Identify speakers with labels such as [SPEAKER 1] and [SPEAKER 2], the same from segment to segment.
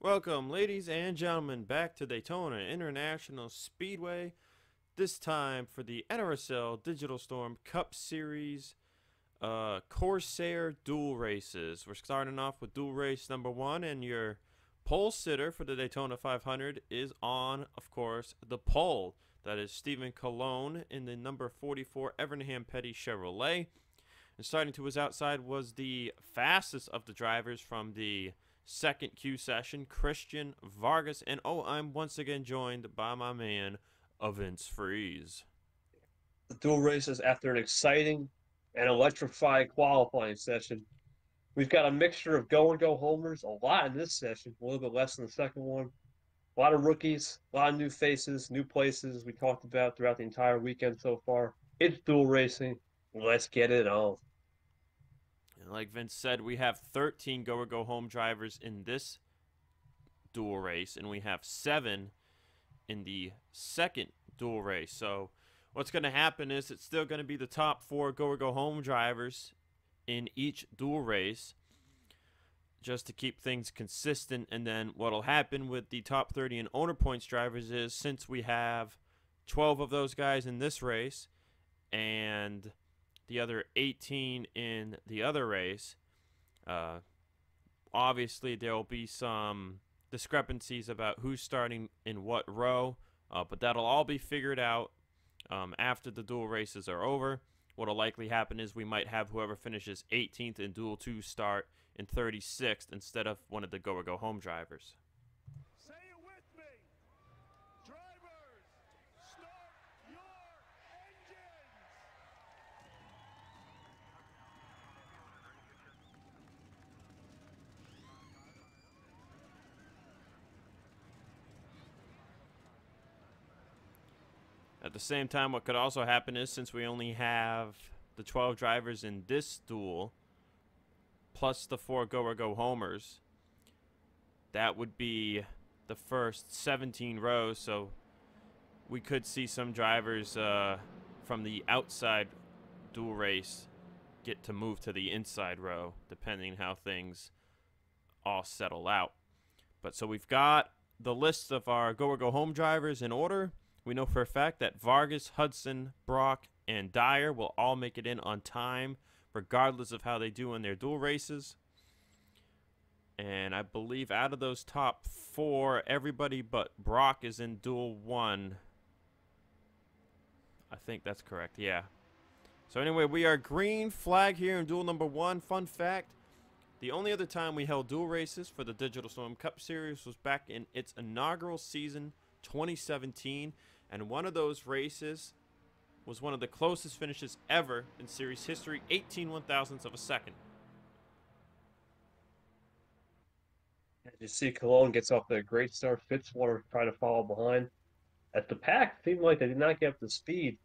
[SPEAKER 1] Welcome, ladies and gentlemen, back to Daytona International Speedway. This time for the NRSL Digital Storm Cup Series Corsair duel races. We're starting off with duel race number 1, and your pole sitter for the Daytona 500 is on, of course, the pole. That is Stephen Colon in the number 44 Evernham Petty Chevrolet. And starting to his outside was the fastest of the drivers from the second Q session, Christian Vargas. And I'm once again joined by my man, Vince Freeze.
[SPEAKER 2] The dual races after an exciting and electrifying qualifying session. We've got a mixture of go homers, a lot in this session, a little bit less in the second one. A lot of rookies, a lot of new faces, new places we talked about throughout the entire weekend so far. It's dual racing. Let's get it on.
[SPEAKER 1] And like Vince said, we have 13 go home drivers in this dual race, and we have 7 in the second dual race. So what's going to happen is it's still going to be the top 4 go home drivers in each dual race, just to keep things consistent. And then what'll happen with the top 30 in owner points drivers is, since we have 12 of those guys in this race and the other 18 in the other race, obviously there will be some discrepancies about who's starting in what row, but that'll all be figured out after the dual races are over. What'll likely happen is we might have whoever finishes 18th in duel 2 start in 36th instead of one of the go home drivers.
[SPEAKER 3] Say it with me. Drivers, start your engines.
[SPEAKER 1] At the same time, what could also happen is, since we only have the 12 drivers in this duel, plus the 4 go homers, that would be the first 17 rows. So we could see some drivers from the outside duel race get to move to the inside row, depending how things all settle out. But so we've got the list of our go home drivers in order. We know for a fact that Vargas, Hudson, Brock, and Dyer will all make it in on time, regardless of how they do in their dual races. And I believe out of those top 4, everybody but Brock is in duel 1. I think that's correct, yeah. So anyway, we are green flag here in duel number 1. Fun fact, the only other time we held dual races for the Digital Storm Cup Series was back in its inaugural season, 2017. And one of those races was one of the closest finishes ever in series history, 18 1/1000ths of a second.
[SPEAKER 2] As you see, Cologne gets off to a great start. Fitzwater trying to follow behind. At the pack, seemed like they did not get up to speed.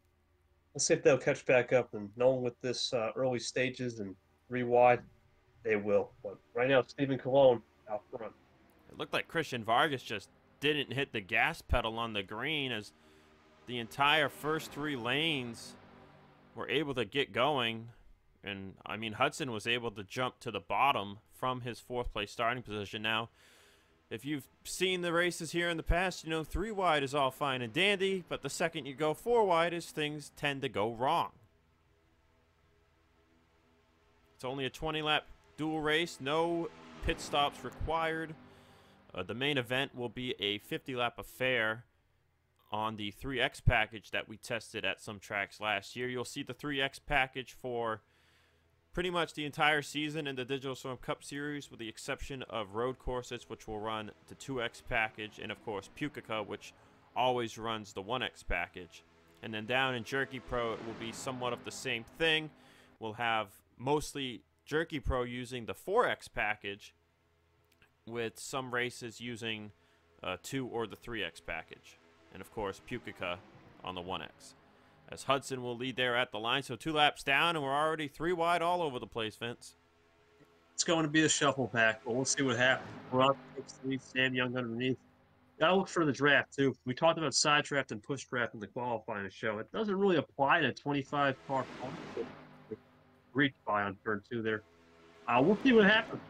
[SPEAKER 2] Let's see if they'll catch back up. And knowing with this early stages and 3 wide, they will. But right now, Stephen Cologne out front.
[SPEAKER 1] It looked like Christian Vargas just didn't hit the gas pedal on the green, as the entire first 3 lanes were able to get going. And I mean, Hudson was able to jump to the bottom from his 4th place starting position. Now, if you've seen the races here in the past, you know 3 wide is all fine and dandy, but the second you go 4 wide is things tend to go wrong. It's only a 20-lap dual race, no pit stops required. The main event will be a 50-lap affair on the 3X package that we tested at some tracks last year. You'll see the 3X package for pretty much the entire season in the Digital Storm Cup Series, with the exception of road courses, which will run the 2X package, and of course Pukekohe, which always runs the 1X package. And then down in Jerky Pro, it will be somewhat of the same thing. We'll have mostly Jerky Pro using the 4X package, with some races using 2 or the 3X package. And of course, Pukekohe on the 1X. As Hudson will lead there at the line. So 2 laps down, and we're already 3 wide all over the place, Vince.
[SPEAKER 2] It's going to be a shuffle pack, but we'll see what happens. We're up 6-3, Sam Young underneath. Gotta look for the draft, too. We talked about side draft and push draft in the qualifying show. It doesn't really apply to 25 car reach by on turn 2 there. We'll see what happens.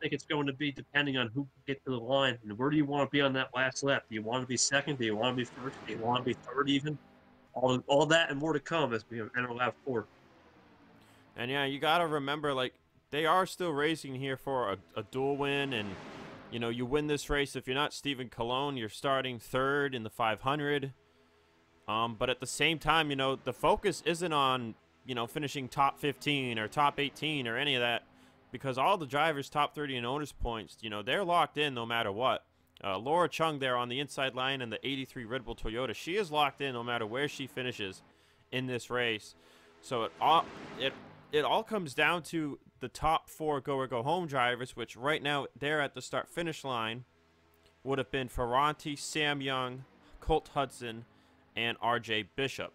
[SPEAKER 2] think it's going to be depending on who can get to the line and where do you want to be on that last lap. Do you want to be second? Do you want to be first? Do you want to be third even? All that and more to come as we enter lap 4.
[SPEAKER 1] And yeah, you got to remember, like, they are still racing here for a dual win. And, you know, you win this race. If you're not Stephen Colon, you're starting third in the 500. But at the same time, you know, the focus isn't on, you know, finishing top 15 or top 18 or any of that. Because all the drivers top 30 in owners points, you know, they're locked in no matter what. Laura Chung there on the inside line in the 83 Red Bull Toyota, she is locked in no matter where she finishes in this race. So it all comes down to the top 4 go or go home drivers, which right now they're at the start finish line would have been Ferranti, Sam Young, Colt Hudson, and RJ Bishop.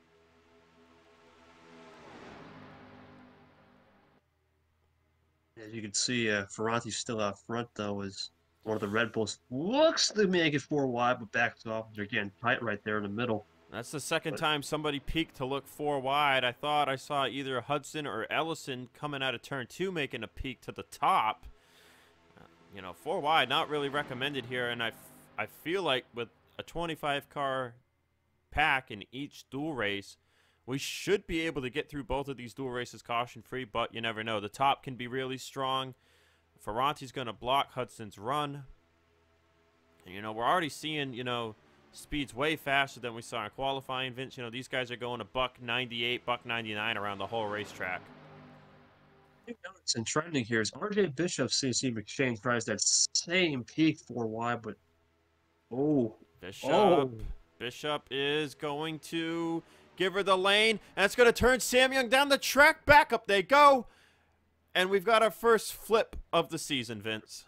[SPEAKER 2] As you can see, Ferranti's still out front, though, as one of the Red Bulls looks to make it 4 wide, but backs off. They're getting tight right there in the middle.
[SPEAKER 1] That's the second time somebody peeked to look 4 wide. I thought I saw either Hudson or Ellison coming out of turn 2 making a peek to the top. You know, 4 wide, not really recommended here, and I feel like with a 25-car pack in each dual race, we should be able to get through both of these dual races caution-free, but you never know. The top can be really strong. Ferranti's going to block Hudson's run. And, you know, we're already seeing, you know, speeds way faster than we saw in qualifying. Vince, you know, these guys are going to buck 98, buck 99 around the whole racetrack.
[SPEAKER 2] I think what's in trending here is RJ Bishop CC McShane tries that same peak 4 wide, but
[SPEAKER 1] Bishop is going to give her the lane, and it's going to turn Sam Young down the track. Back up they go. And we've got our first flip of the season, Vince.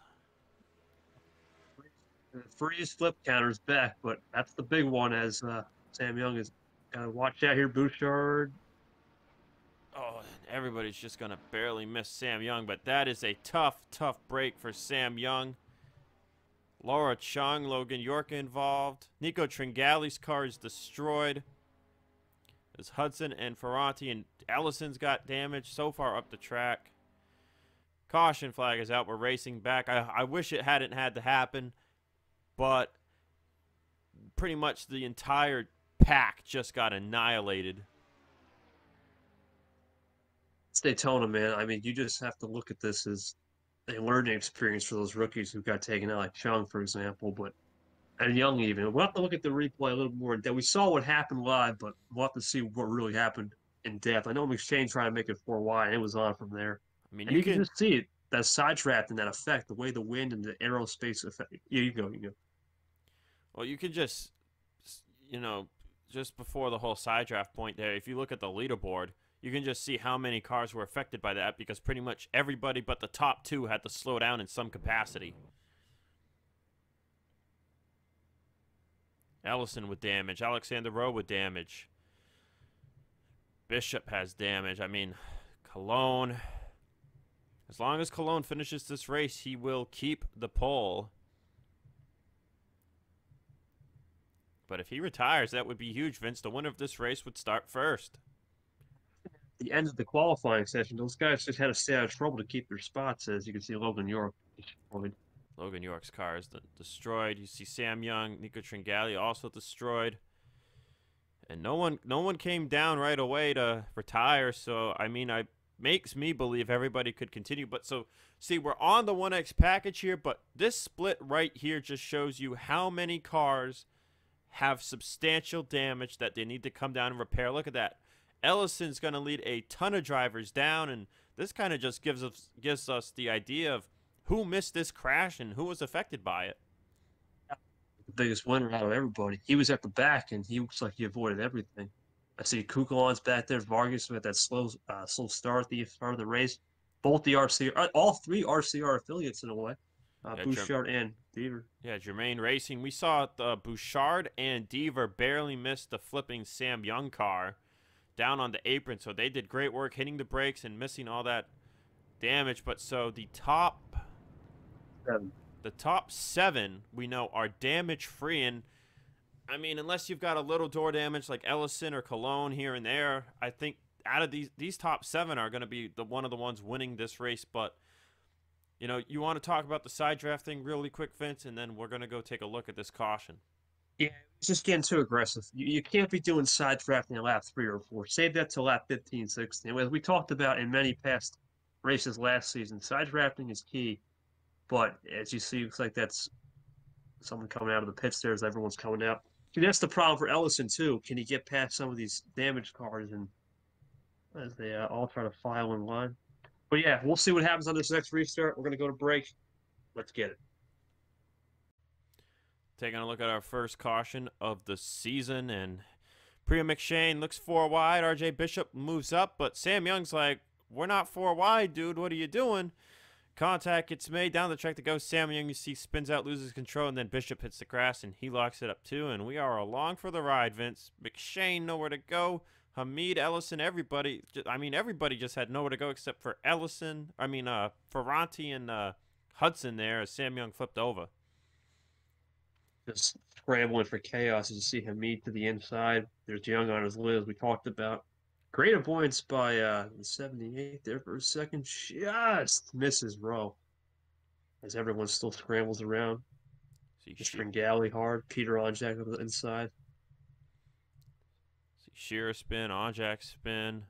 [SPEAKER 2] The freeze flip counter's back, but that's the big one as Sam Young is got to watch out here. Bouchard.
[SPEAKER 1] Oh, everybody's just going to barely miss Sam Young, but that is a tough, tough break for Sam Young. Laura Chung, Logan York involved. Nico Tringali's car is destroyed. As Hudson and Ferranti and Ellison's got damage so far up the track. Caution flag is out. We're racing back. I wish it hadn't had to happen, but pretty much the entire pack just got annihilated.
[SPEAKER 2] It's Daytona, man. I mean, you just have to look at this as a learning experience for those rookies who got taken out, like Chung, for example, and Young even. We'll have to look at the replay a little more in depth. We saw what happened live, but we'll have to see what really happened in depth. I know McShane tried to make it 4 wide, and it was on from there.
[SPEAKER 1] I mean,
[SPEAKER 2] and you can just see it, that sidetrack and that effect, the way the wind and the aerospace effect. Yeah, you go.
[SPEAKER 1] Well, you can just, you know, just before the whole side draft point there, if you look at the leaderboard, you can just see how many cars were affected by that because pretty much everybody but the top 2 had to slow down in some capacity. Ellison with damage. Alexander Rowe with damage. Bishop has damage. I mean, Cologne. As long as Cologne finishes this race, he will keep the pole. But if he retires, that would be huge, Vince. The winner of this race would start first.
[SPEAKER 2] The end of the qualifying session, those guys just had to stay out of trouble to keep their spots, as you can see Logan York destroyed.
[SPEAKER 1] Logan York's car is destroyed. You see Sam Young, Nico Tringali also destroyed. And no one came down right away to retire, so I mean, makes me believe everybody could continue. But so, see, we're on the 1X package here, but this split right here just shows you how many cars have substantial damage that they need to come down and repair. Look at that. Ellison's going to lead a ton of drivers down, and this kind of just gives us the idea of who missed this crash and who was affected by it.
[SPEAKER 2] The biggest winner out of everybody. He was at the back, and he looks like he avoided everything. I see Kukulon's back there. Vargas with that slow start at the start of the race. Both the RCR, all 3 RCR affiliates in a way. Bouchard and Deaver.
[SPEAKER 1] Yeah, Germain Racing. We saw Bouchard and Deaver barely missed the flipping Sam Young car down on the apron, so they did great work hitting the brakes and missing all that damage. But so the top 7 we know are damage free, and I mean, unless you've got a little door damage like Ellison or Cologne here and there, I think out of these top 7 are going to be one of the ones winning this race. But You know, you want to talk about the side draft thing really quick, Vince, and then we're going to go take a look at this caution.
[SPEAKER 2] Yeah, it's just getting too aggressive. You can't be doing side drafting at lap 3 or 4. Save that to lap 15, 16. As we talked about in many past races last season, side drafting is key. But as you see, it looks like that's someone coming out of the pits there as everyone's coming out. See, that's the problem for Ellison, too. Can he get past some of these damaged cars and as they all try to file in line? But yeah, we'll see what happens on this next restart. We're going to go to break. Let's get it.
[SPEAKER 1] Taking a look at our first caution of the season, and Priya McShane looks 4 wide. RJ Bishop moves up, but Sam Young's like, we're not 4 wide, dude. What are you doing? Contact gets made down the track to go. Sam Young, you see, spins out, loses control, and then Bishop hits the grass, and he locks it up too. And we are along for the ride, Vince. McShane nowhere to go. Hamid, Ellison, everybody. Everybody just had nowhere to go except for Ellison. Ferranti and Hudson there as Sam Young flipped over.
[SPEAKER 2] Just scrambling for chaos as you see Hamid to the inside. There's Young on his lid, as we talked about. Great avoidance by the 78 there for a second. Just misses Rowe as everyone still scrambles around. Stringali hard. Peter Onjak on the inside.
[SPEAKER 1] See Shearer spin, Onjak spin.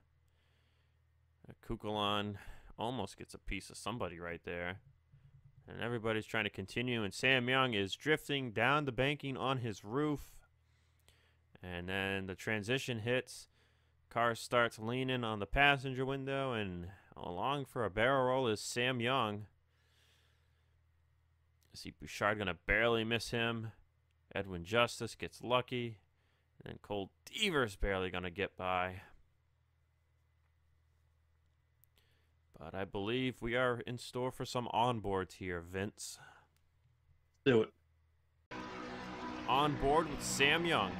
[SPEAKER 1] Kukulon almost gets a piece of somebody right there. And everybody's trying to continue, and Sam Young is drifting down the banking on his roof. And then the transition hits. Car starts leaning on the passenger window, and along for a barrel roll is Sam Young. See Bouchard gonna barely miss him. Edwin Justice gets lucky. And then Cole Deaver's barely gonna get by. But I believe we are in store for some onboards here, Vince.
[SPEAKER 2] Do it.
[SPEAKER 1] On board with Sam Young.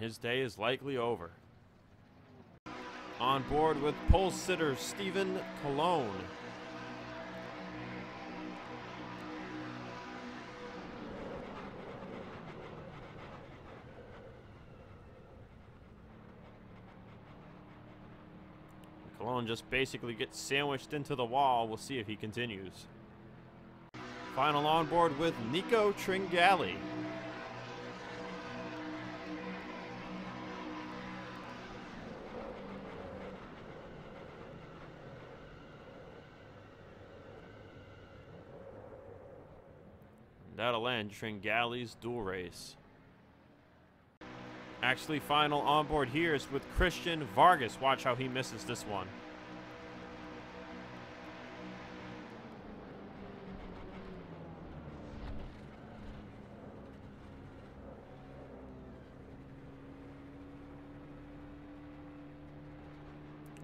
[SPEAKER 1] His day is likely over. On board with pole sitter Stephen Colon. Colon just basically gets sandwiched into the wall. We'll see if he continues. Final on board with Nico Tringali. That'll end Tringali's duel race. Actually, final onboard here is with Christian Vargas. Watch how he misses this one.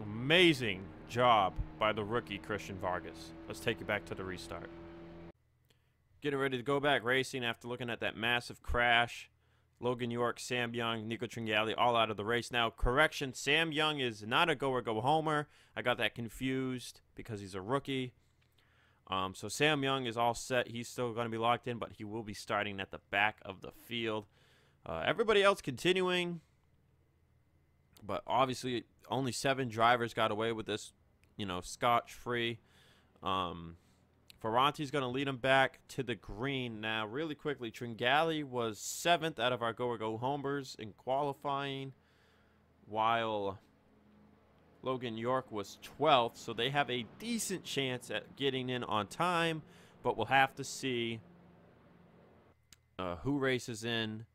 [SPEAKER 1] Amazing job by the rookie Christian Vargas. Let's take you back to the restart. Getting ready to go back racing after looking at that massive crash. Logan York, Sam Young, Nico Tringali all out of the race. Now, correction, Sam Young is not a go-or-go-homer. I got that confused because he's a rookie. So Sam Young is all set. He's still going to be locked in, but he will be starting at the back of the field. Everybody else continuing. But obviously, only 7 drivers got away with this, scotch-free. Ferranti's going to lead him back to the green. Now, really quickly, Tringali was 7th out of our go-or-go-homers in qualifying, while Logan York was 12th. So they have a decent chance at getting in on time, but we'll have to see who races in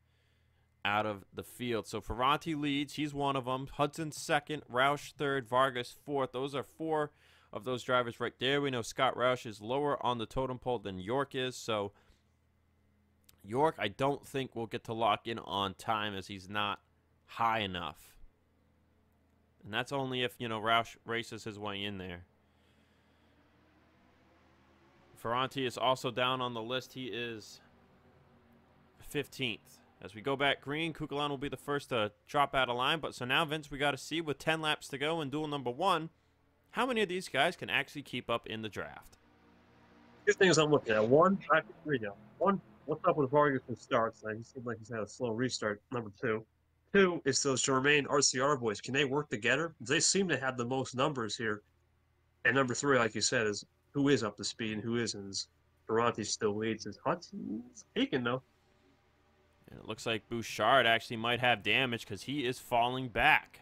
[SPEAKER 1] out of the field. So Ferranti leads. He's one of them. Hudson 2nd, Roush 3rd, Vargas 4th. Those are 4 of those drivers right there. We know Scott Roush is lower on the totem pole than York is. So York, I don't think will get to lock in on time as he's not high enough. And that's only if, Roush races his way in there. Ferranti is also down on the list. He is 15th As we go back green, Kukulon will be the first to drop out of line. But so now, Vince, we got to see with 10 laps to go in duel number 1, how many of these guys can actually keep up in the draft?
[SPEAKER 2] Two things I'm looking at. One, actually three now. One, what's up with Vargas and starts? He seems like he's had a slow restart. Number two. Two is those Germain RCR boys. Can they work together? They seem to have the most numbers here. And number three, like you said, is who is up to speed and who isn't. Is Ferranti still leads. Is Hudson's peaking, though.
[SPEAKER 1] And it looks like Bouchard actually might have damage because he is falling back.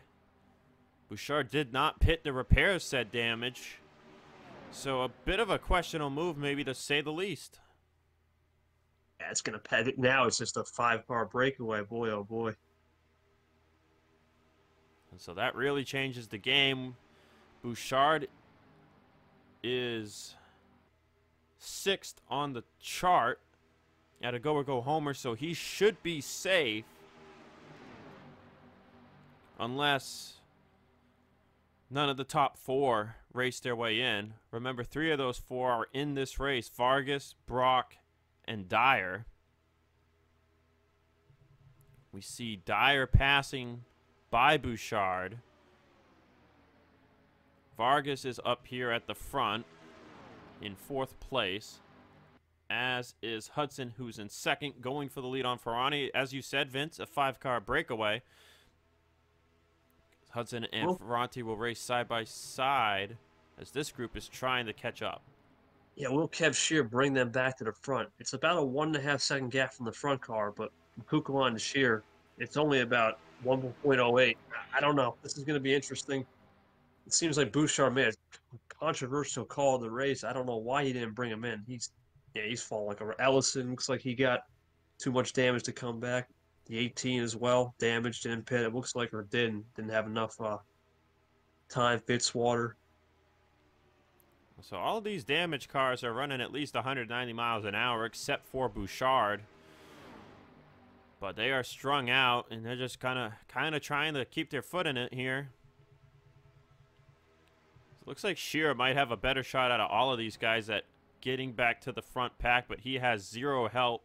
[SPEAKER 1] Bouchard did not pit to repair said damage. So a bit of a questionable move, maybe to say the least.
[SPEAKER 2] Yeah, it's going to pet it now. It's just a 5-car breakaway. Boy, oh boy.
[SPEAKER 1] And so that really changes the game. Bouchard is 6th on the chart at a go-or-go homer, so he should be safe. Unless none of the top 4 race their way in. Remember, 3 of those 4 are in this race. Vargas, Brock, and Dyer. We see Dyer passing by Bouchard. Vargas is up here at the front in 4th place, as is Hudson, who's in 2nd, going for the lead on Ferrani. As you said, Vince, a 5-car breakaway. Hudson and Ferranti will race side by side as this group is trying to catch up.
[SPEAKER 2] Yeah, will Kev Shear bring them back to the front? It's about a 1.5-second gap from the front car, but from Kukulon to Shear, it's only about 1.08. I don't know. This is going to be interesting. It seems like Bouchard made a controversial call of the race. I don't know why he didn't bring him in. He's falling like over. Ellison looks like he got too much damage to come back. The 18 as well, damaged in pit. It looks like, or didn't have enough time. Fitzwater.
[SPEAKER 1] So all of these damaged cars are running at least 190 miles an hour, except for Bouchard. But they are strung out, and they're just kind of trying to keep their foot in it here. It looks like Shearer might have a better shot out of all of these guys at getting back to the front pack, but he has 0 help,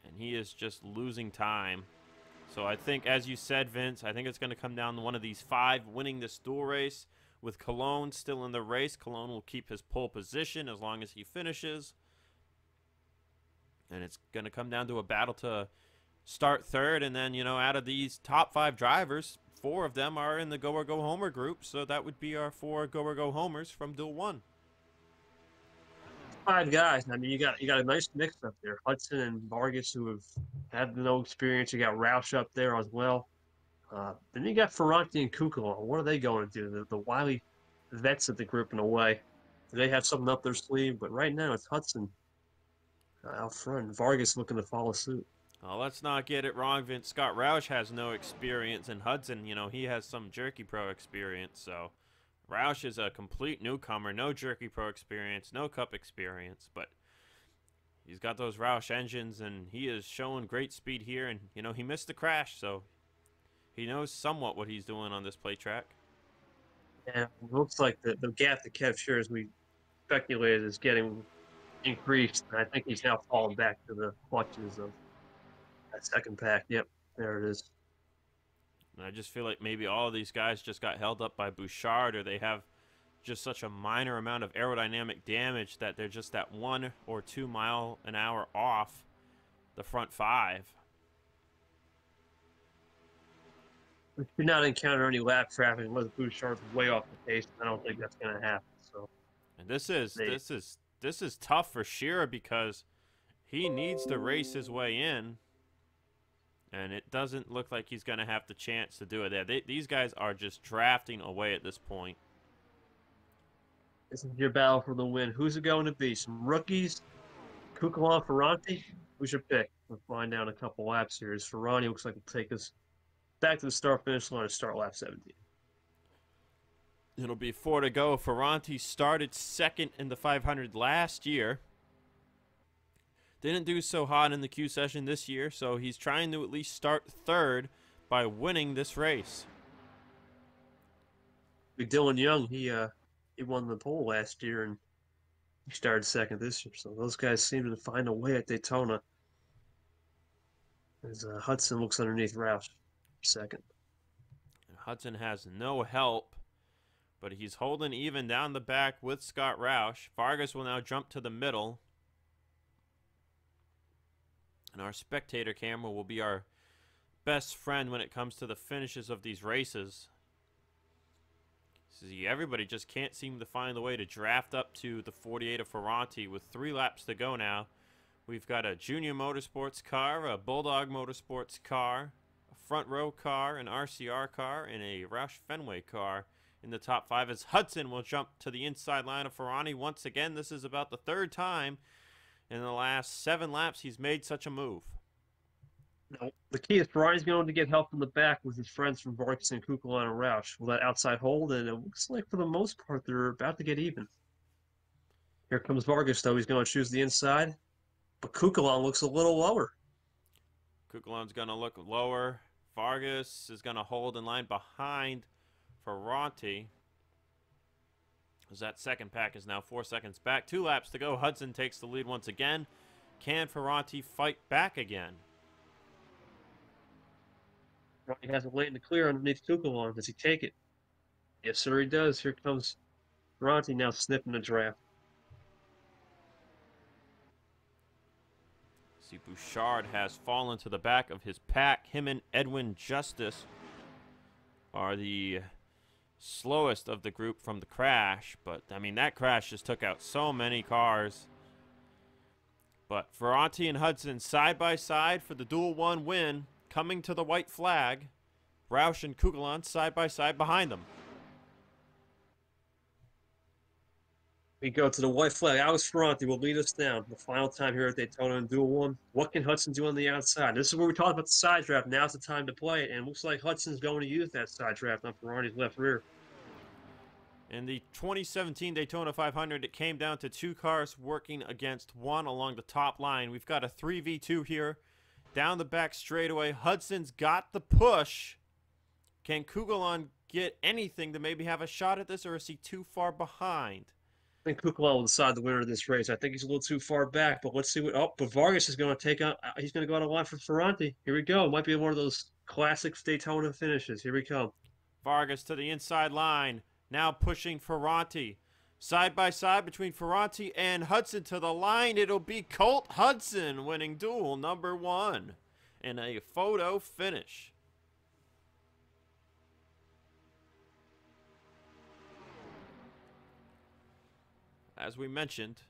[SPEAKER 1] and he is just losing time. So I think, as you said, Vince, I think it's going to come down to one of these 5 winning this duel race. With Cologne still in the race, Cologne will keep his pole position as long as he finishes. And it's going to come down to a battle to start 3rd, and then, you know, out of these top 5 drivers, 4 of them are in the go-or-go homer group, so that would be our 4 go-or-go homers from duel 1.
[SPEAKER 2] 5 guys. I mean, you got a nice mix up there. Hudson and Vargas, who have had no experience. You got Roush up there as well. Then you got Ferranti and Kukulon. What are they going to do? The wily vets of the group in a way. They have something up their sleeve, but right now it's Hudson out front. Vargas looking to follow suit.
[SPEAKER 1] Well, let's not get it wrong, Vince. Scott Roush has no experience, and Hudson, you know, he has some Jerky Pro experience. So Roush is a complete newcomer, no Jerky Pro experience, no Cup experience, but he's got those Roush engines, and he is showing great speed here. And, you know, he missed the crash, so he knows somewhat what he's doing on this play track.
[SPEAKER 2] Yeah, it looks like the gap to Kev Shear, as we speculated, is getting increased. And I think he's now falling back to the clutches of that second pack. Yep, there it is.
[SPEAKER 1] And I just feel like maybe all of these guys just got held up by Bouchard, or they have just such a minor amount of aerodynamic damage that they're just that 1 or 2 mile an hour off the front 5.
[SPEAKER 2] We should not encounter any lap traffic unless Bouchard's way off the pace. I don't think that's going to happen. So,
[SPEAKER 1] and this is tough for Shearer because he needs to race his way in, and it doesn't look like he's going to have the chance to do it there. These guys are just drafting away at this point.
[SPEAKER 2] This is your battle for the win. Who's it going to be? Some rookies? Kukulon, Ferranti? Who's your pick? We'll find out in a couple laps here. Ferranti looks like he'll take us back to the start-finish line and start lap 17.
[SPEAKER 1] It'll be 4 to go. Ferranti started 2nd in the 500 last year. Didn't do so hot in the Q session this year, so he's trying to at least start 3rd by winning this race.
[SPEAKER 2] Big Dylan Young, he won the pole last year, and he started 2nd this year. So those guys seem to find a way at Daytona. As Hudson looks underneath Roush second.
[SPEAKER 1] Hudson has no help, but he's holding even down the back with Scott Roush. Vargas will now jump to the middle. And our spectator camera will be our best friend when it comes to the finishes of these races. See, everybody just can't seem to find a way to draft up to the 48 of Ferranti with 3 laps to go now. We've got a Junior Motorsports car, a Bulldog Motorsports car, a Front Row car, an RCR car, and a Roush Fenway car in the top 5 as Hudson will jump to the inside line of Ferrani. Once again, this is about the 3rd time in the last 7 laps he's made such a move.
[SPEAKER 2] Now, the key is Ferrari's going to get help in the back with his friends from Vargas and Kukulon and Roush. Will that outside hold? And it looks like, for the most part, they're about to get even. Here comes Vargas, though. He's going to choose the inside. But Kukulon looks a little lower.
[SPEAKER 1] Kukulon's going to look lower. Vargas is going to hold in line behind Ferranti. As that second pack is now 4 seconds back. 2 laps to go. Hudson takes the lead once again. Can Ferranti fight back again?
[SPEAKER 2] He has it late in the clear underneath Kukulon. Does he take it? Yes, sir, he does. Here comes Ferranti now sniffing the draft.
[SPEAKER 1] See, Bouchard has fallen to the back of his pack. Him and Edwin Justice are the slowest of the group from the crash. But, I mean, that crash just took out so many cars. But Ferranti and Hudson side by side for the Duel 1 win. Coming to the white flag. Roush and Kukulon side by side behind them.
[SPEAKER 2] We go to the white flag. Alex Ferranti will lead us down the final time here at Daytona in Duel 1. What can Hudson do on the outside? This is where we talked about the side draft. Now's the time to play it. And it looks like Hudson's going to use that side draft on Ferranti's left rear.
[SPEAKER 1] In the 2017 Daytona 500, it came down to 2 cars working against 1 along the top line. We've got a 3v2 here. Down the back straightaway. Hudson's got the push. Can Kukulon get anything to maybe have a shot at this, or is he too far behind?
[SPEAKER 2] I think Kukulon will decide the winner of this race. I think he's a little too far back, but let's see what. Oh, but Vargas is going to take out. He's going to go on a line for Ferranti. Here we go. It might be one of those classic Daytona finishes. Here we come.
[SPEAKER 1] Vargas to the inside line. Now pushing Ferranti. Side by side between Ferranti and Hudson to the line. It'll be Colt Hudson winning Duel number 1 in a photo finish. As we mentioned,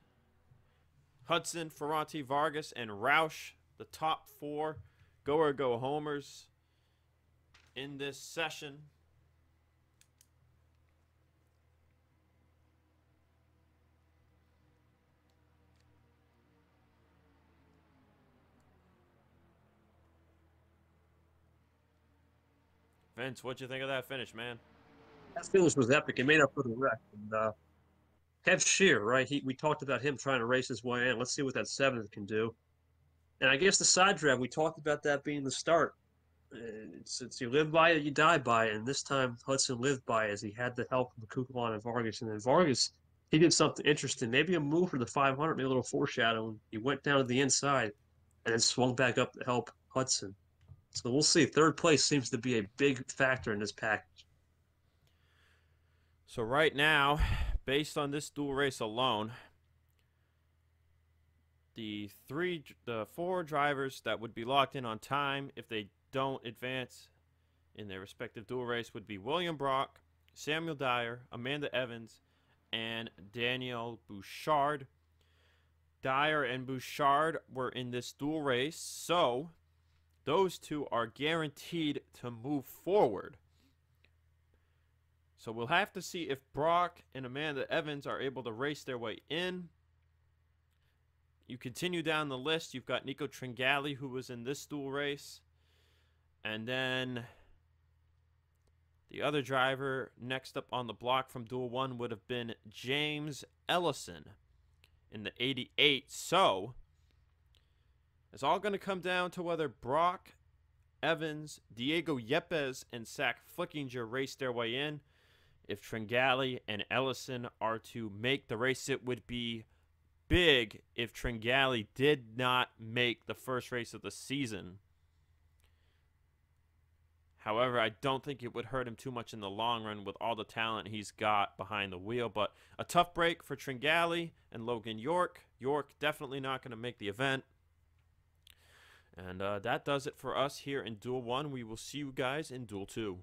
[SPEAKER 1] Hudson, Ferranti, Vargas, and Roush, the top 4 go-or-go homers in this session. Vince, what'd you think of that finish, man?
[SPEAKER 2] That finish was epic. It made up for the wreck. And Kev Shear, right? We talked about him trying to race his way in. Let's see what that 7th can do. And I guess the side draft, we talked about that being the start. It's you live by it, you die by it. And this time, Hudson lived by it as he had the help of Kukulon and Vargas. And then Vargas, he did something interesting. Maybe a move for the 500, maybe a little foreshadowing. He went down to the inside and then swung back up to help Hudson. So we'll see. 3rd place seems to be a big factor in this package.
[SPEAKER 1] So right now, based on this dual race alone, the 4 drivers that would be locked in on time if they don't advance in their respective dual race would be William Brock, Samuel Dyer, Amanda Evans, and Daniel Bouchard. Dyer and Bouchard were in this dual race, so those 2 are guaranteed to move forward. So we'll have to see if Brock and Amanda Evans are able to race their way in. You continue down the list. You've got Nico Tringali, who was in this dual race. And then the other driver next up on the block from Duel 1 would have been James Ellison in the 88. So it's all going to come down to whether Brock, Evans, Diego Yepes, and Zach Flickinger race their way in. If Tringali and Ellison are to make the race, it would be big if Tringali did not make the first race of the season. However, I don't think it would hurt him too much in the long run with all the talent he's got behind the wheel. But a tough break for Tringali and Logan York. York definitely not going to make the event. And that does it for us here in Duel 1. We will see you guys in Duel 2.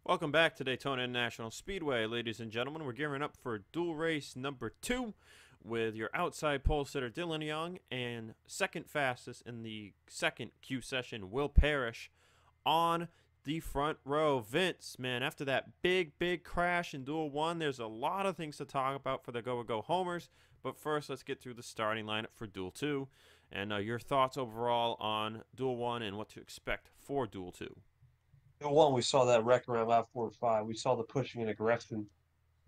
[SPEAKER 1] Welcome back to Daytona International Speedway, ladies and gentlemen. We're gearing up for duel race number 2 with your outside pole sitter Dylan Young and second fastest in the second Q session, Will Parrish, on the front row. Vince, man, after that big crash in Duel 1, there's a lot of things to talk about for the Go homers. But first, let's get through the starting lineup for Duel 2 and your thoughts overall on Duel 1 and what to expect for Duel 2.
[SPEAKER 2] Duel 1, we saw that wreck around lap 4 and 5. We saw the pushing and aggression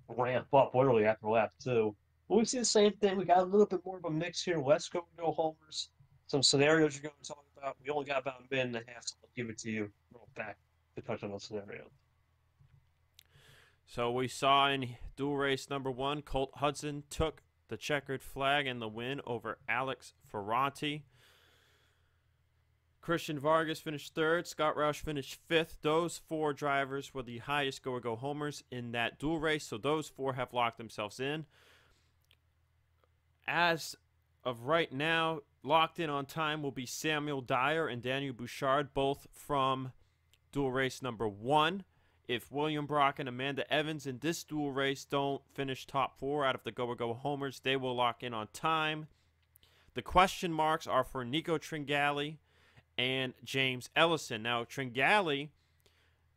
[SPEAKER 2] ramp up literally after lap 2. But we see the same thing. We got a little bit more of a mix here. Let's go homers. Some scenarios you're going to talk about. We only got about a minute and a half, so I'll give it to you. Roll back to touch on the scenario.
[SPEAKER 1] So we saw in duel race number 1, Colt Hudson took the checkered flag and the win over Alex Ferranti. Christian Vargas finished 3rd. Scott Roush finished 5th. Those 4 drivers were the highest go homers in that duel race, so those 4 have locked themselves in. As of right now, locked in on time will be Samuel Dyer and Daniel Bouchard, both from duel race number 1. If William Brock and Amanda Evans in this duel race don't finish top 4 out of the Go homers, they will lock in on time. The question marks are for Nico Tringali and James Ellison. Now, Tringali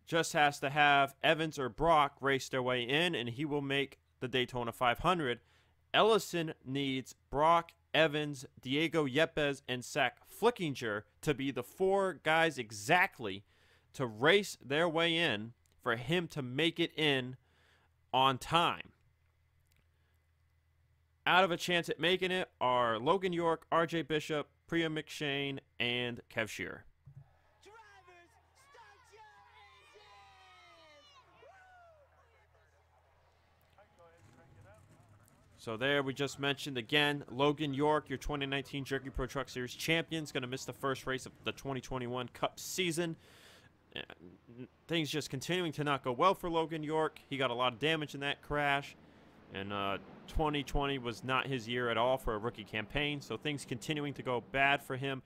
[SPEAKER 1] just has to have Evans or Brock race their way in, and he will make the Daytona 500. Ellison needs Brock, Evans, Diego Yepes, and Zach Flickinger to be the 4 guys exactly to race their way in for him to make it in on time. Out of a chance at making it are Logan York, RJ Bishop, Priya McShane, and Kev Shearer.
[SPEAKER 3] Drivers, start your engines!
[SPEAKER 1] So there we just mentioned again, Logan York, your 2019 Jerky Pro Truck Series champion, is going to miss the first race of the 2021 Cup season. Things just continuing to not go well for Logan York. He got a lot of damage in that crash, and 2020 was not his year at all for a rookie campaign, so things continuing to go bad for him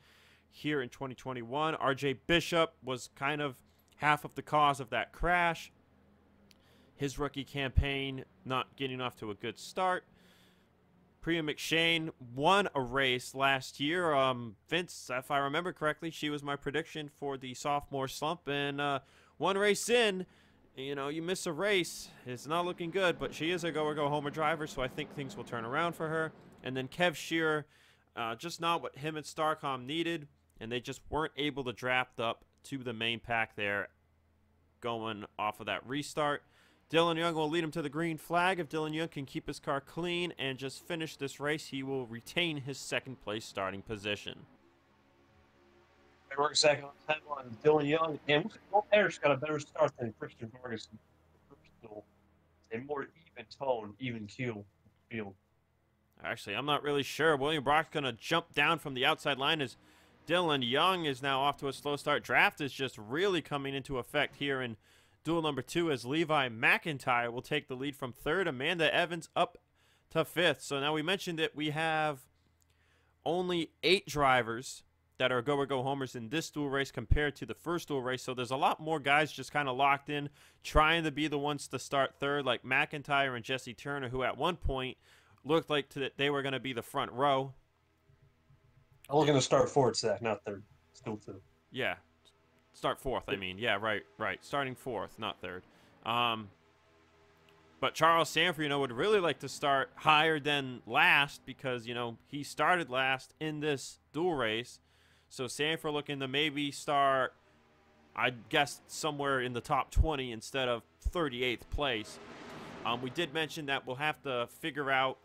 [SPEAKER 1] here in 2021. RJ Bishop was kind of half of the cause of that crash. His rookie campaign not getting off to a good start. Priya McShane won a race last year. Vince, if I remember correctly, she was my prediction for the sophomore slump. And one race in, you know, you miss a race. It's not looking good, but she is a go homer driver, so I think things will turn around for her. And then Kev Shearer, just not what him and Starcom needed, and they just weren't able to draft up to the main pack there going off of that restart. Dylan Young will lead him to the green flag. If Dylan Young can keep his car clean and just finish this race, he will retain his second place starting position.
[SPEAKER 2] They work second on time on Dylan Young, and Will Parrish got a better start than Christian Vargas. A more even tone, even keel field.
[SPEAKER 1] Actually, I'm not really sure. William Brock's going to jump down from the outside line as Dylan Young is now off to a slow start. Draft is just really coming into effect here in duel number 2 as Levi McIntyre will take the lead from 3rd. Amanda Evans up to 5th. So now we mentioned that we have only 8 drivers that are go homers in this duel race compared to the first duel race. So there's a lot more guys just kind of locked in, trying to be the ones to start 3rd, like McIntyre and Jesse Turner, who at one point looked like they were going to be the front row.
[SPEAKER 2] I'm looking to start 4th, Zach, not 3rd. Still 2.
[SPEAKER 1] Yeah. Start 4th, I mean. Yeah, right. Starting 4th, not 3rd. But Charles Sanford, you know, would really like to start higher than last because, you know, he started last in this duel race. So Sanford looking to maybe start, I guess, somewhere in the top 20 instead of 38th place. We did mention that we'll have to figure out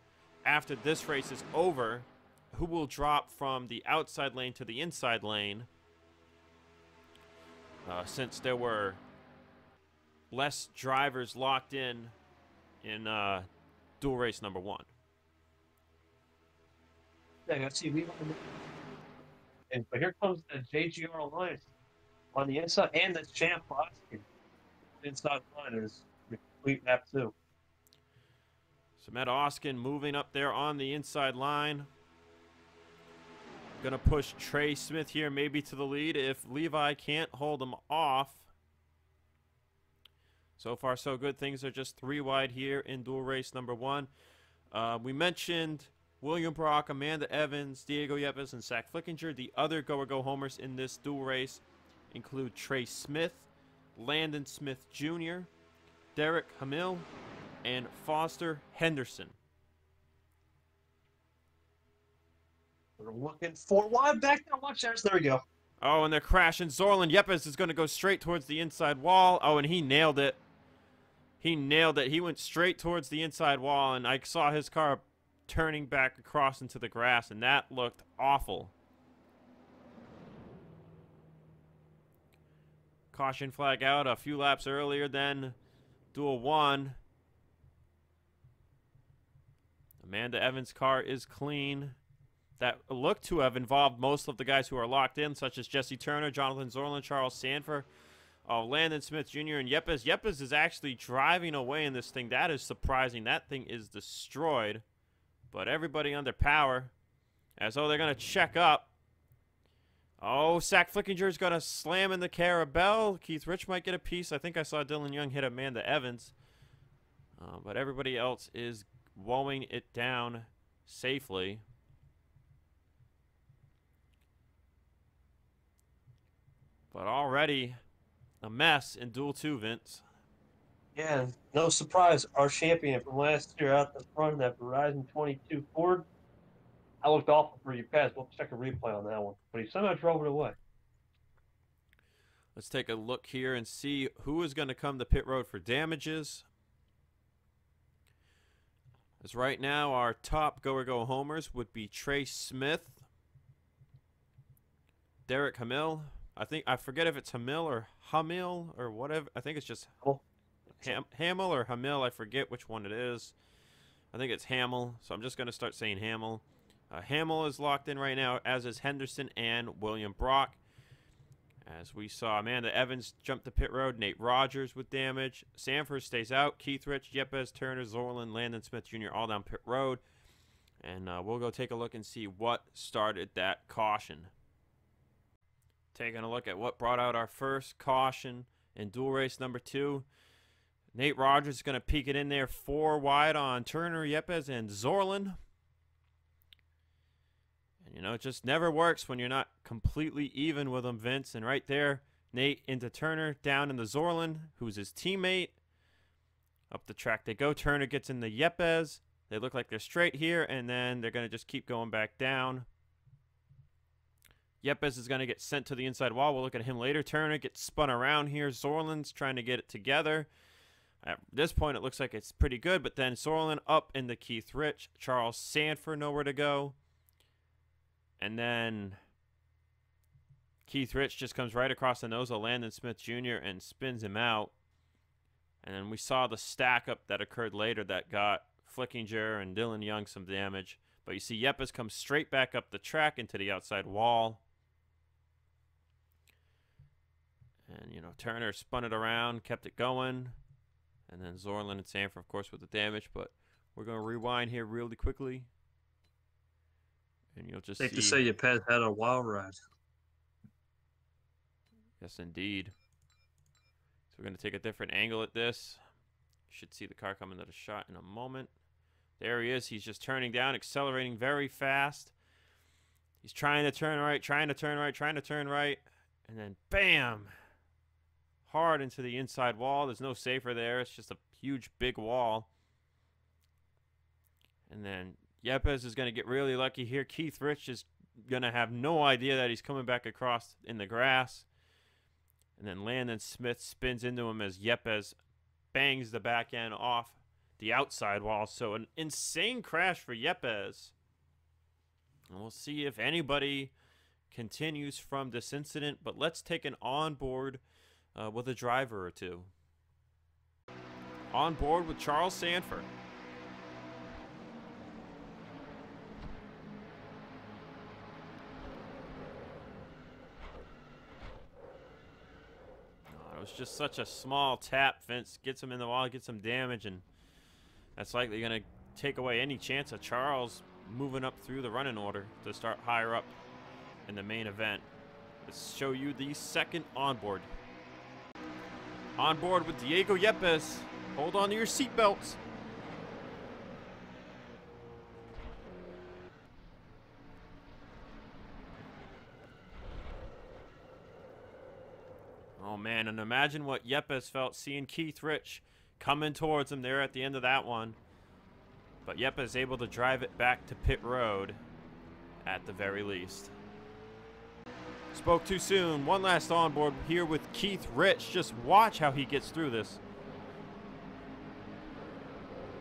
[SPEAKER 1] after this race is over who will drop from the outside lane to the inside lane. Since there were less drivers locked in duel race number 1.
[SPEAKER 2] Yeah, let's see. But here comes the JGR Alliance on the inside, and the champ Oscar. Inside line is a complete map too.
[SPEAKER 1] Samet Oskin moving up there on the inside line. Gonna push Trey Smith here maybe to the lead if Levi can't hold him off. So far so good. Things are just 3 wide here in dual race number 1. We mentioned William Brock, Amanda Evans, Diego Yepes, and Zach Flickinger. The other go-or-go homers in this dual race include Trey Smith, Landon Smith Jr., Derek Hamill, and Foster Henderson.
[SPEAKER 2] We're looking for wide back now. Watch that. There we go.
[SPEAKER 1] Oh, and they're crashing. Zorlan Yepes is going to go straight towards the inside wall. Oh, and he nailed it. He nailed it. He went straight towards the inside wall, and I saw his car turning back across into the grass, and that looked awful. Caution flag out a few laps earlier than Duel 1. Amanda Evans' car is clean. That looked to have involved most of the guys who are locked in, such as Jesse Turner, Jonathan Zorlan, Charles Sanford, Landon Smith Jr., and Yepes. Yepes is actually driving away in this thing. That is surprising. That thing is destroyed. But everybody under power. As though they're going to check up. Oh, Zach Flickinger is going to slam in the Carabelle. Keith Rich might get a piece. I think I saw Dylan Young hit Amanda Evans. But everybody else is woeing it down safely. But already a mess in Duel 2, Vince.
[SPEAKER 2] Yeah, no surprise. Our champion from last year out the front, that Verizon 22 Ford. I looked awful for you, Paz. We'll check a replay on that one. But he somehow drove it away.
[SPEAKER 1] Let's take a look here and see who is going to come to pit road for damages. As right now, our top go-or-go homers would be Trey Smith, Derek Hamill. I forget if it's Hamill or whatever. I think it's just Hamill or Hamill. I forget which one it is. I think it's Hamill, so I'm just going to start saying Hamill. Hamill is locked in right now, as is Henderson and William Brock. As we saw, Amanda Evans jump to pit road. Nate Rogers with damage. Sanford stays out. Keith Rich, Yepes, Turner, Zorlan, Landon Smith Jr. all down pit road. And we'll go take a look and see what started that caution. Taking a look at what brought out our first caution in dual race number 2. Nate Rogers is going to peek it in there 4 wide on Turner, Yepes, and Zorlan. And, you know, it just never works when you're not completely even with them, Vince. And right there, Nate into Turner, down into Zorlan, who's his teammate. Up the track they go. Turner gets in the Yepes. They look like they're straight here, and then they're going to just keep going back down. Yepes is going to get sent to the inside wall. We'll look at him later. Turner gets spun around here. Zorlan's trying to get it together. At this point, it looks like it's pretty good, but then Zorlan up into Keith Rich. Charles Sanford nowhere to go. And then Keith Rich just comes right across the nose of Landon Smith Jr. and spins him out. And then we saw the stack up that occurred later that got Flickinger and Dylan Young some damage. But you see Yepes comes straight back up the track into the outside wall. And, you know, Turner spun it around, kept it going. And then Zorlan and Sanford, of course, with the damage. But we're going to rewind here really quickly. And you'll just
[SPEAKER 2] Safe
[SPEAKER 1] see.
[SPEAKER 2] to say you Pez had a wild ride.
[SPEAKER 1] Yes, indeed. So we're going to take a different angle at this. You should see the car come into the shot in a moment. There he is. He's just turning down, accelerating very fast. He's trying to turn right, trying to turn right, trying to turn right. And then, bam! Hard into the inside wall. There's no safer there. It's just a huge, big wall. And then Yepes is going to get really lucky here. Keith Rich is going to have no idea that he's coming back across in the grass. And then Landon Smith spins into him as Yepes bangs the back end off the outside wall. So an insane crash for Yepes. And we'll see if anybody continues from this incident. But let's take an onboard with a driver or two. On board with Charles Sanford. was just such a small tap. Vince gets him in the wall, gets some damage, and that's likely going to take away any chance of Charles moving up through the running order to start higher up in the main event. Let's show you the second onboard. Onboard with Diego Yepes. Hold on to your seatbelts. Oh man, and imagine what Yepes felt seeing Keith Rich coming towards him there at the end of that one. But Yepes able to drive it back to pit road at the very least. Spoke too soon. One last onboard here with Keith Rich. Just watch how he gets through this.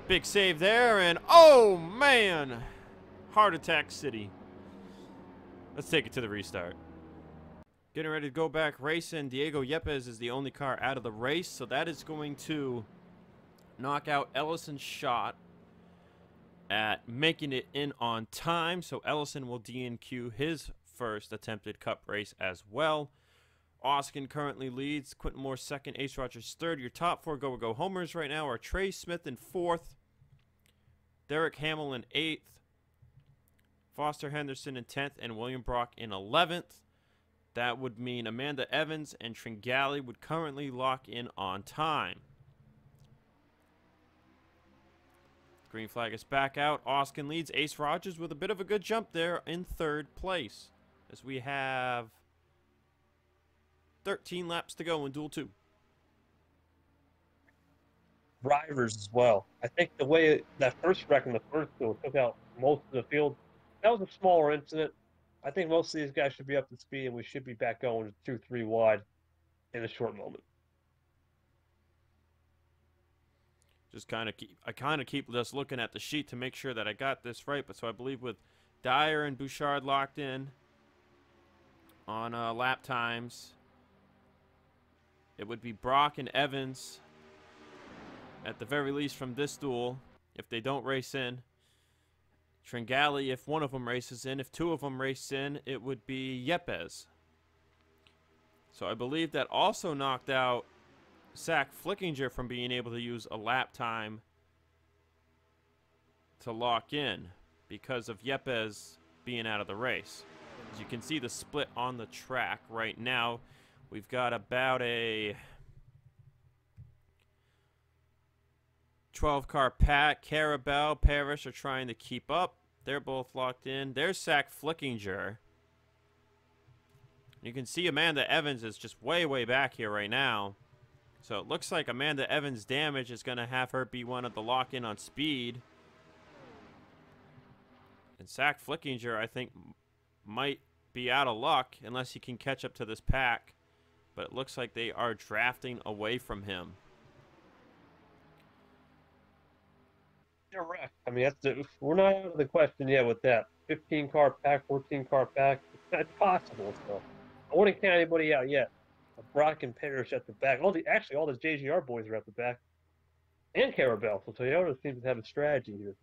[SPEAKER 1] Big save there, and oh man! Heart Attack City. Let's take it to the restart. Getting ready to go back racing. Diego Yepes is the only car out of the race, so that is going to knock out Ellison's shot at making it in on time. So Ellison will DNQ his first attempted cup race as well. Oskin currently leads. Quentin Moore second. Ace Rogers third. Your top four go homers right now are Trey Smith in fourth, Derek Hamill in eighth, Foster Henderson in 10th, and William Brock in 11th. That would mean Amanda Evans and Tringali would currently lock in on time. Green flag is back out. Oskin leads. Ace Rogers with a bit of a good jump there in third place, as we have 13 laps to go in Duel 2.
[SPEAKER 2] Drivers as well. I think the way that first wreck in the first duel took out most of the field, that was a smaller incident. I think most of these guys should be up to speed, and we should be back going to 2-3 wide in a short moment.
[SPEAKER 1] Just I kind of keep just looking at the sheet to make sure that I got this right. But so I believe with Dyer and Bouchard locked in on lap times, it would be Brock and Evans at the very least from this duel if they don't race in. Tringali, if one of them races in. If two of them race in, it would be Yepes. So I believe that also knocked out Zach Flickinger from being able to use a lap time to lock in because of Yepes being out of the race. As you can see the split on the track right now, we've got about a 12-car pack. Carabel, Parrish are trying to keep up. They're both locked in. There's Zach Flickinger. You can see Amanda Evans is just way, way back here right now. So it looks like Amanda Evans' damage is going to have her be one of the lock-in on speed. And Zach Flickinger, I think, might be out of luck unless he can catch up to this pack. But it looks like they are drafting away from him.
[SPEAKER 2] You're right. I mean, we're not out of the question yet with that. 15-car pack, 14-car pack. That's possible, so I wouldn't count anybody out yet. Brock and Parrish at the back. Actually, all the JGR boys are at the back. And Carabel. So Toyota seems to have a strategy here.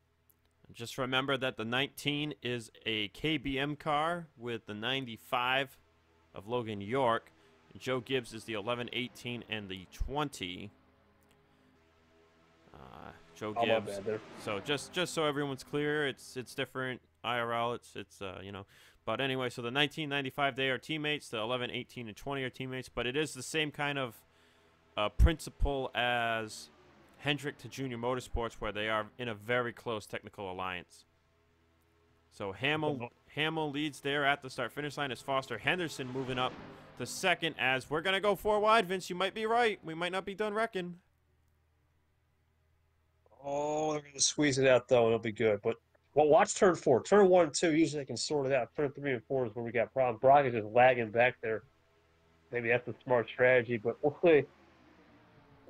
[SPEAKER 1] Just remember that the 19 is a KBM car with the 95 of Logan York. Joe Gibbs is the 11, 18, and the 20. Joe Gibbs. So just so everyone's clear, it's different IRL. It's you know. But anyway, so the 1995, they are teammates. The 11, 18, and 20 are teammates. But it is the same kind of principle as Hendrick to Junior Motorsports, where they are in a very close technical alliance. So Hamill leads there at the start-finish line as Foster Henderson moving up to second as we're going to go 4 wide. Vince, you might be right. We might not be done wrecking.
[SPEAKER 2] Oh, they're going to squeeze it out, though, and it'll be good. But well, watch turn 4. Turn 1 and 2, usually they can sort it out. Turn 3 and 4 is where we got problems. Brock is just lagging back there. Maybe that's a smart strategy, but we'll see. It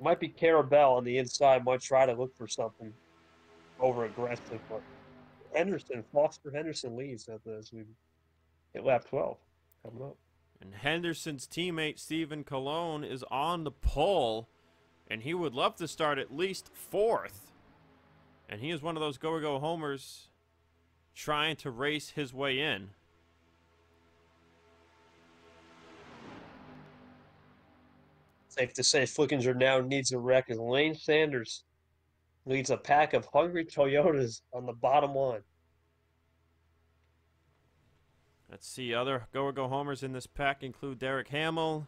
[SPEAKER 2] might be Carabel on the inside, might try to look for something over-aggressive. But Foster Henderson leads as we hit lap 12 coming up.
[SPEAKER 1] And Henderson's teammate, Stephen Colon, is on the pole, and he would love to start at least 4th. And he is one of those go homers trying to race his way in.
[SPEAKER 2] Safe to say Flickinger now needs a wreck as Lane Sanders leads a pack of hungry Toyotas on the bottom line.
[SPEAKER 1] Let's see, other go homers in this pack include Derek Hamill.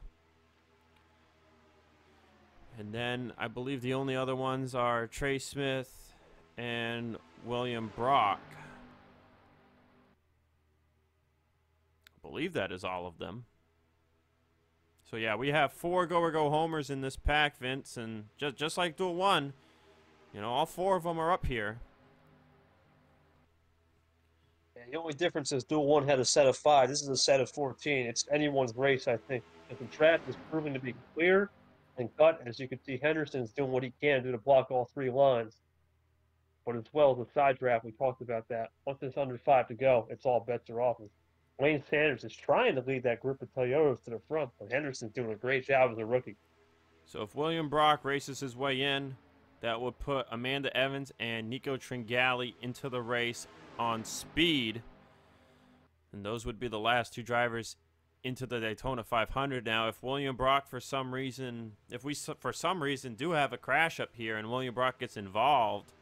[SPEAKER 1] And then I believe the only other ones are Trey Smith and William Brock. I believe that is all of them. So yeah, we have 4 go homers in this pack, Vince, and just like Duel 1, you know, all 4 of them are up here.
[SPEAKER 2] Yeah, the only difference is Duel 1 had a set of 5. This is a set of 14. It's anyone's race, I think. But the track is proving to be clear and cut. As you can see, Henderson's doing what he can do to block all 3 lines. But as well as the side draft, we talked about that. Once it's under 5 to go, it's all bets are off. Lane Sanders is trying to lead that group of Toyotas to the front, but Henderson's doing a great job as a rookie.
[SPEAKER 1] So if William Brock races his way in, that would put Amanda Evans and Nico Tringali into the race on speed. And those would be the last 2 drivers into the Daytona 500. Now, if William Brock, for some reason, if we for some reason do have a crash up here and William Brock gets involved,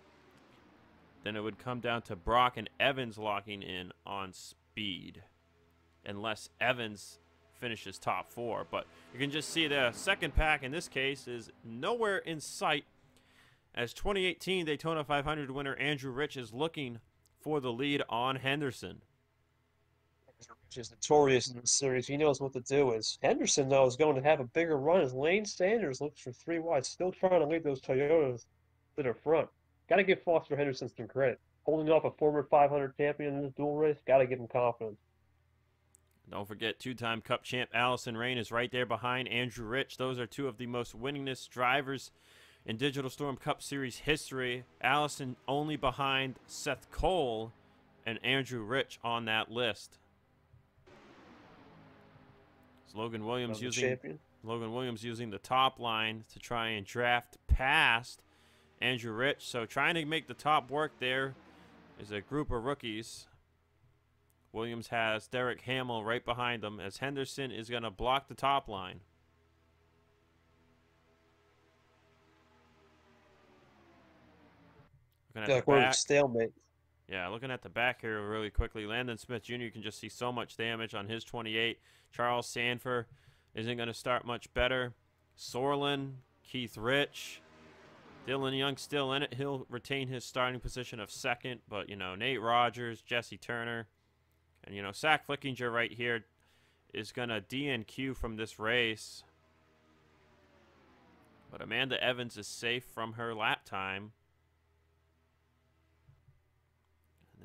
[SPEAKER 1] then it would come down to Brock and Evans locking in on speed. Unless Evans finishes top 4. But you can just see the second pack in this case is nowhere in sight, as 2018 Daytona 500 winner Andrew Rich is looking for the lead on Henderson.
[SPEAKER 2] Rich is notorious in this series. He knows what to do. As Henderson, though, is going to have a bigger run as Lane Sanders looks for 3 wide, still trying to lead those Toyotas to their front. Got to give Foster Henderson some credit. Holding off a former 500 champion in this dual race, got to give him confidence.
[SPEAKER 1] Don't forget, 2-time Cup champ Allison Rain is right there behind Andrew Rich. Those are 2 of the most winningest drivers in Digital Storm Cup Series history. Allison only behind Seth Cole and Andrew Rich on that list. Logan Williams using the top line to try and draft past Andrew Rich. So trying to make the top work there is a group of rookies. Williams has Derek Hamill right behind him as Henderson is going to block the top line. Looking at the back.
[SPEAKER 2] Stalemate.
[SPEAKER 1] Yeah, looking at the back here really quickly, Landon Smith Jr. You can just see so much damage on his 28. Charles Sanford isn't going to start much better. Sorlin, Keith Rich, Dylan Young still in it. He'll retain his starting position of second, but, you know, Nate Rogers, Jesse Turner, and, you know, Zach Flickinger right here is going to DNQ from this race. But Amanda Evans is safe from her lap time.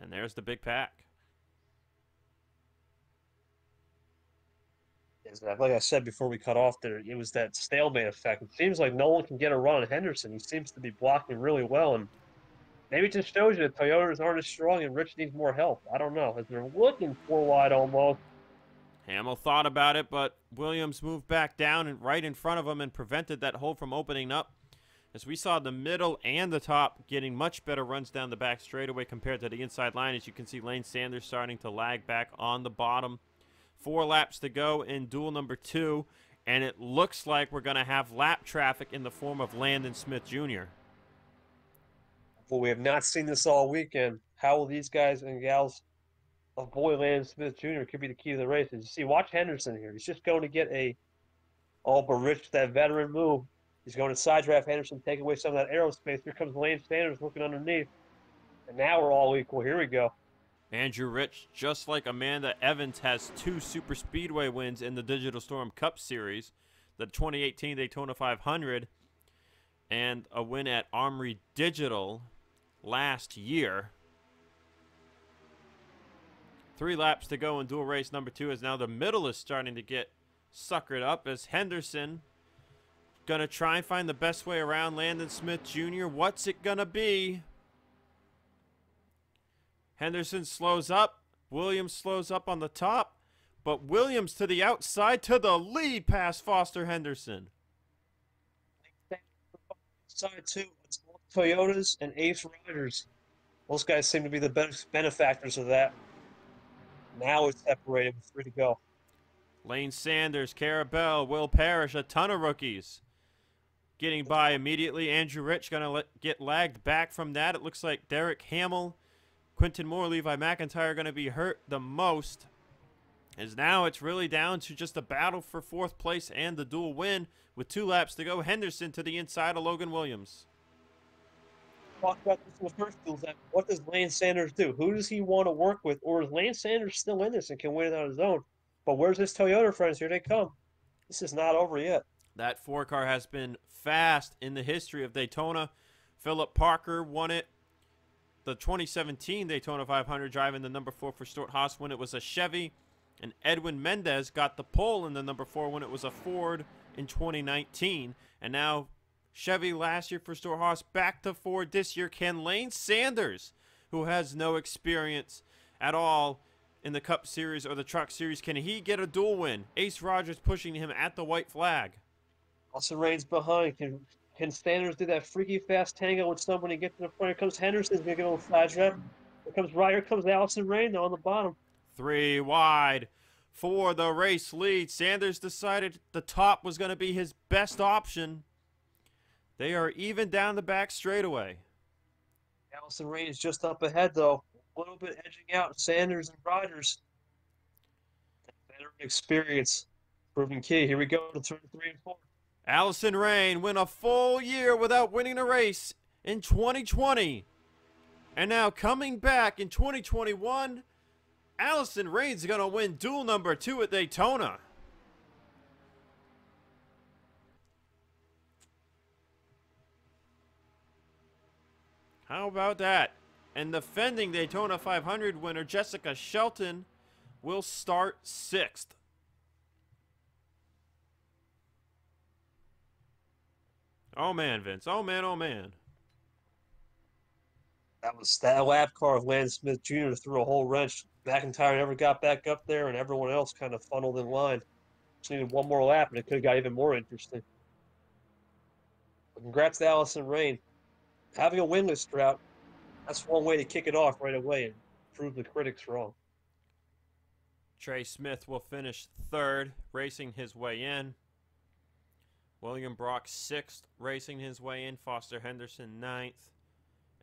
[SPEAKER 1] And there's the big pack.
[SPEAKER 2] Like I said before we cut off there, it was that stalemate effect. It seems like no one can get a run on Henderson. He seems to be blocking really well, and maybe it just shows you that Toyotas aren't as strong and Rich needs more help. I don't know, as they're looking 4 wide almost.
[SPEAKER 1] Hamill thought about it, but Williams moved back down and right in front of him and prevented that hole from opening up. As we saw the middle and the top getting much better runs down the back straightaway compared to the inside line. As you can see, Lane Sanders starting to lag back on the bottom. 4 laps to go in duel number 2, and it looks like we're going to have lap traffic in the form of Landon Smith Jr.
[SPEAKER 2] Well, we have not seen this all weekend. How will these guys and gals avoid Landon Smith Jr. could be the key to the race. As you see, watch Henderson here. He's just going to get all but Rich, that veteran move. He's going to side draft Henderson, take away some of that aerospace. Here comes Lane Sanders looking underneath. And now we're all equal. Here we go.
[SPEAKER 1] Andrew Rich, just like Amanda Evans, has 2 super speedway wins in the Digital Storm Cup Series, the 2018 Daytona 500, and a win at Armory Digital last year. 3 laps to go in dual race number 2, as now the middle is starting to get suckered up as Henderson going to try and find the best way around Landon Smith Jr. What's it going to be? Henderson slows up. Williams slows up on the top. But Williams to the outside to the lead past Foster Henderson.
[SPEAKER 2] Side 2, it's both Toyotas and Ace Riders. Those guys seem to be the benefactors of that. Now it's separated with 3 to go.
[SPEAKER 1] Lane Sanders, Carabell, Will Parrish, a ton of rookies. getting by immediately. Andrew Rich going to get lagged back from that. It looks like Derek Hamill, Quinton Moore, Levi McIntyre going to be hurt the most. As now it's really down to just a battle for 4th place and the dual win with 2 laps to go. Henderson to the inside of Logan Williams.
[SPEAKER 2] Talked about this in the first duels. What does Lance Sanders do? Who does he want to work with? Or is Lance Sanders still in this and can win it on his own? But where's his Toyota friends? Here they come. This is not over yet.
[SPEAKER 1] That 4 car has been fast in the history of Daytona. Philip Parker won it. The 2017 Daytona 500 driving the number 4 for Stuart Haas when it was a Chevy. And Edwin Mendez got the pole in the number 4 when it was a Ford in 2019. And now Chevy last year for Stuart Haas, back to Ford this year. Can Lane Sanders, who has no experience at all in the Cup Series or the Truck Series, can he get a dual win? Ace Rogers pushing him at the white flag.
[SPEAKER 2] Also Rain's behind. Can Sanders do that freaky fast tango with somebody get to the front? Here comes Henderson's going to get a little flat trap. Here comes Allison Rain on the bottom.
[SPEAKER 1] 3 wide for the race lead. Sanders decided the top was going to be his best option. They are even down the back straightaway.
[SPEAKER 2] Allison Rain is just up ahead, though. A little bit edging out Sanders and Rogers. Veteran experience proving key. Here we go to turn 3 and 4.
[SPEAKER 1] Allison Rain went a full year without winning a race in 2020. And now coming back in 2021, Allison Rain's going to win duel number 2 at Daytona. How about that? And defending Daytona 500 winner Jessica Shelton will start 6th. Oh man, Vince. Oh man, oh man.
[SPEAKER 2] That lap car of Lance Smith Jr. threw a whole wrench. McIntyre never got back up there, and everyone else kind of funneled in line. Just needed one more lap, and it could have got even more interesting. But congrats to Allison Rain. Having a winless drought, that's one way to kick it off right away and prove the critics wrong.
[SPEAKER 1] Trey Smith will finish 3rd, racing his way in. William Brock 6th, racing his way in. Foster Henderson 9th.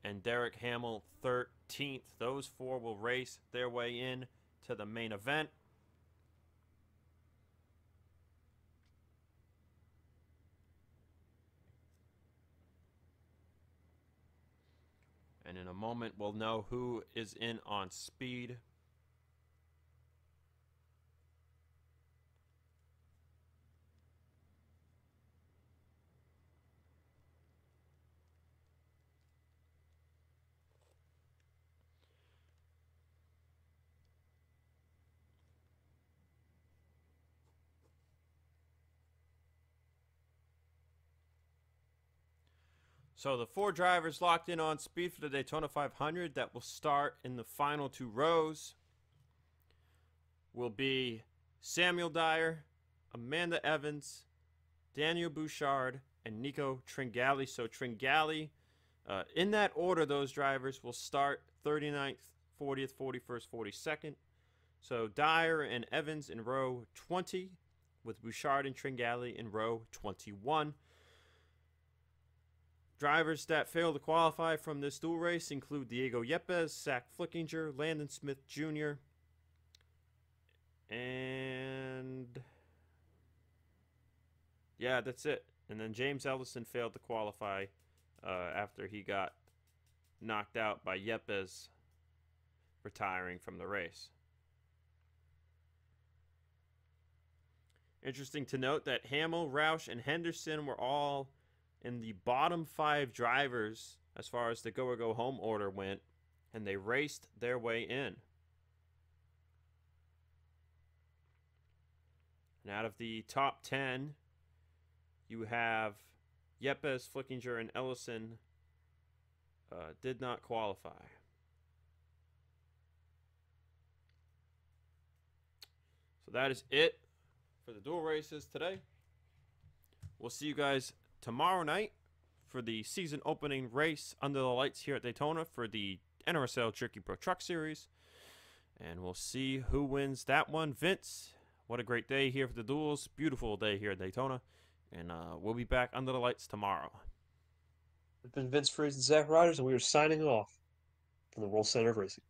[SPEAKER 1] And Derek Hamill 13th. Those 4 will race their way in to the main event. And in a moment, we'll know who is in on speed. So the 4 drivers locked in on speed for the Daytona 500 that will start in the final 2 rows will be Samuel Dyer, Amanda Evans, Daniel Bouchard, and Nico Tringali. So Tringali, in that order, those drivers will start 39th, 40th, 41st, 42nd. So Dyer and Evans in row 20, with Bouchard and Tringali in row 21. Drivers that failed to qualify from this dual race include Diego Yepes, Zach Flickinger, Landon Smith Jr., and yeah, that's it. And then James Ellison failed to qualify after he got knocked out by Yepes retiring from the race. Interesting to note that Hamill, Roush, and Henderson were all in the bottom 5 drivers as far as the go or go home order went, and they raced their way in. And out of the top 10, you have Yepes, Flickinger, and Ellison did not qualify. So that is it for the dual races today. We'll see you guys tomorrow night for the season opening race under the lights here at Daytona for the NRSL Jerky Pro Truck Series. And we'll see who wins that one. Vince, what a great day here for the duels. Beautiful day here at Daytona. And we'll be back under the lights tomorrow.
[SPEAKER 2] It's been Vince Freeze and Zach Rogers, and we are signing off from the World Center of Racing.